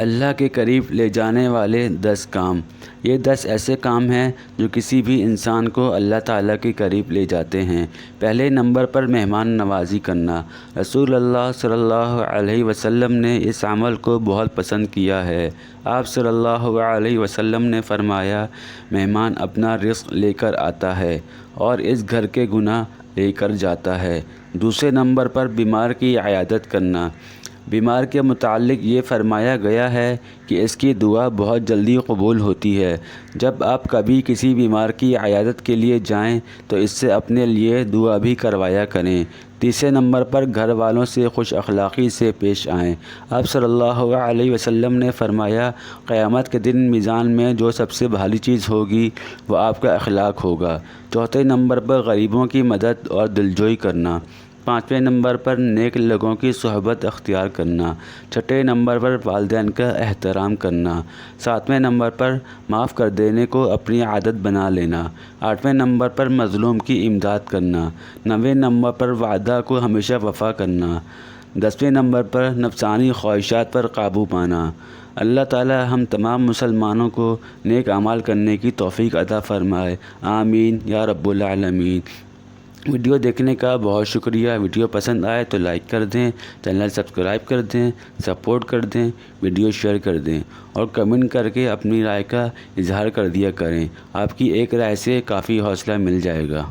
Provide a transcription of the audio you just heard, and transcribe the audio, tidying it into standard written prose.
اللہ کے قریب لے جانے والے 10 کام۔ یہ 10 ایسے کام ہیں جو کسی بھی انسان کو اللہ تعالیٰ کے قریب لے جاتے ہیں۔ پہلے نمبر پر مہمان نوازی کرنا۔ رسول اللہ صلی اللہ علیہ وسلم نے اس عمل کو بہت پسند کیا ہے۔ آپ صلی اللہ علیہ وسلم نے فرمایا، مہمان اپنا رزق لے کر آتا ہے اور اس گھر کے گناہ لے کر جاتا ہے۔ دوسرے نمبر پر بیمار کی عیادت کرنا۔ بیمار کے متعلق یہ فرمایا گیا ہے کہ اس کی دعا بہت جلدی قبول ہوتی ہے۔ جب آپ کبھی کسی بیمار کی عیادت کے لیے جائیں تو اس سے اپنے لیے دعا بھی کروایا کریں۔ تیسرے نمبر پر گھر والوں سے خوش اخلاقی سے پیش آئیں۔ آپ صلی اللہ علیہ وسلم نے فرمایا، قیامت کے دن میزان میں جو سب سے بھاری چیز ہوگی وہ آپ کا اخلاق ہوگا۔ چوتھے نمبر پر غریبوں کی مدد اور دلجوئی کرنا۔ پانچویں نمبر پر نیک لوگوں کی صحبت اختیار کرنا۔ چھٹے نمبر پر والدین کا احترام کرنا۔ ساتویں نمبر پر معاف کر دینے کو اپنی عادت بنا لینا۔ آٹھویں نمبر پر مظلوم کی امداد کرنا۔ نویں نمبر پر وعدہ کو ہمیشہ وفا کرنا۔ 10ویں نمبر پر نفسانی خواہشات پر قابو پانا۔ اللہ تعالی ہم تمام مسلمانوں کو نیک اعمال کرنے کی توفیق عطا فرمائے، آمین یا رب العالمین۔ ویڈیو دیکھنے کا بہت شکریہ۔ ویڈیو پسند آئے تو لائک کر دیں، چینل سبسکرائب کر دیں، سپورٹ کر دیں، ویڈیو شیئر کر دیں اور کمنٹ کر کے اپنی رائے کا اظہار کر دیا کریں۔ آپ کی ایک رائے سے کافی حوصلہ مل جائے گا۔